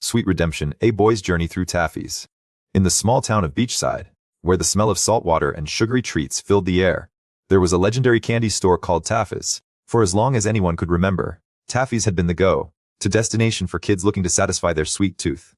Sweet Redemption, a boy's journey through Taffy's. In the small town of Beachside, where the smell of salt water and sugary treats filled the air, there was a legendary candy store called Taffy's. For as long as anyone could remember, Taffy's had been the go-to destination for kids looking to satisfy their sweet tooth.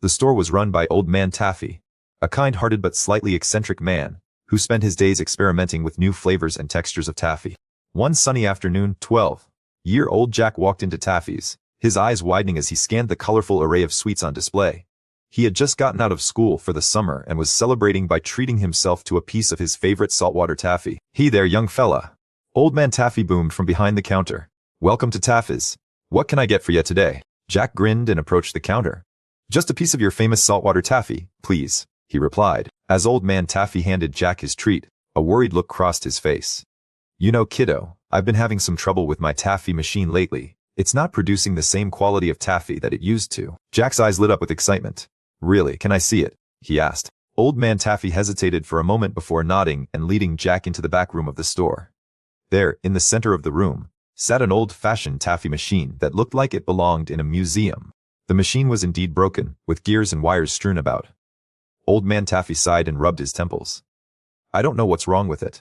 The store was run by Old Man Taffy, a kind-hearted but slightly eccentric man, who spent his days experimenting with new flavors and textures of taffy. One sunny afternoon, 12-year-old Jack walked into Taffy's, his eyes widening as he scanned the colorful array of sweets on display. He had just gotten out of school for the summer and was celebrating by treating himself to a piece of his favorite saltwater taffy. "Hey there, young fella." Old Man Taffy boomed from behind the counter. "Welcome to Taffy's. What can I get for you today?" Jack grinned and approached the counter. "Just a piece of your famous saltwater taffy, please," he replied. As Old Man Taffy handed Jack his treat, a worried look crossed his face. "You know, kiddo, I've been having some trouble with my taffy machine lately. It's not producing the same quality of taffy that it used to." Jack's eyes lit up with excitement. "Really, can I see it?" he asked. Old Man Taffy hesitated for a moment before nodding and leading Jack into the back room of the store. There, in the center of the room, sat an old-fashioned taffy machine that looked like it belonged in a museum. The machine was indeed broken, with gears and wires strewn about. Old Man Taffy sighed and rubbed his temples. "I don't know what's wrong with it.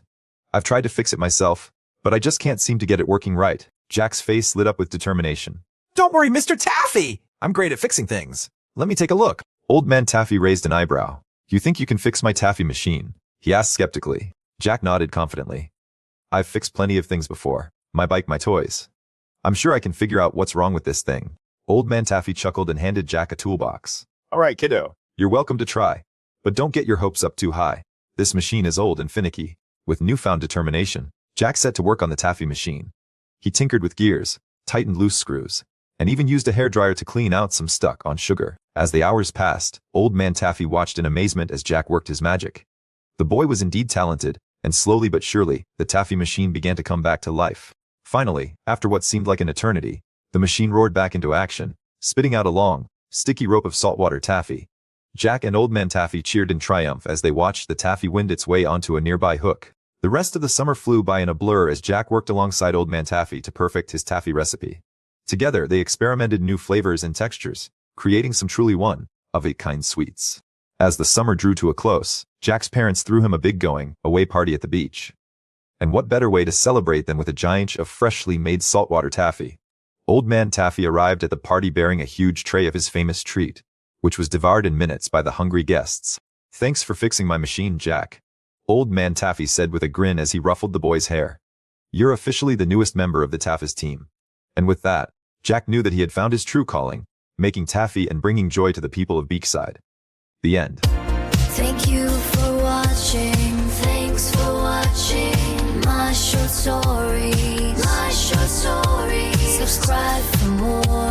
I've tried to fix it myself, but I just can't seem to get it working right." Jack's face lit up with determination. "Don't worry, Mr. Taffy! I'm great at fixing things. Let me take a look." Old Man Taffy raised an eyebrow. "You think you can fix my taffy machine?" he asked skeptically. Jack nodded confidently. "I've fixed plenty of things before. My bike, my toys. I'm sure I can figure out what's wrong with this thing." Old Man Taffy chuckled and handed Jack a toolbox. "All right, kiddo. You're welcome to try. But don't get your hopes up too high. This machine is old and finicky." With newfound determination, Jack set to work on the taffy machine. He tinkered with gears, tightened loose screws, and even used a hairdryer to clean out some stuck-on sugar. As the hours passed, Old Man Taffy watched in amazement as Jack worked his magic. The boy was indeed talented, and slowly but surely, the taffy machine began to come back to life. Finally, after what seemed like an eternity, the machine roared back into action, spitting out a long, sticky rope of saltwater taffy. Jack and Old Man Taffy cheered in triumph as they watched the taffy wind its way onto a nearby hook. The rest of the summer flew by in a blur as Jack worked alongside Old Man Taffy to perfect his taffy recipe. Together, they experimented new flavors and textures, creating some truly one-of-a-kind sweets. As the summer drew to a close, Jack's parents threw him a big going-away party at the beach. And what better way to celebrate than with a giant of freshly made saltwater taffy? Old Man Taffy arrived at the party bearing a huge tray of his famous treat, which was devoured in minutes by the hungry guests. "Thanks for fixing my machine, Jack," Old Man Taffy said with a grin as he ruffled the boy's hair. "You're officially the newest member of the Taffy's team." And with that, Jack knew that he had found his true calling, making taffy and bringing joy to the people of Beachside. The end. Thank you for watching. Thanks for watching my short story. Subscribe for more.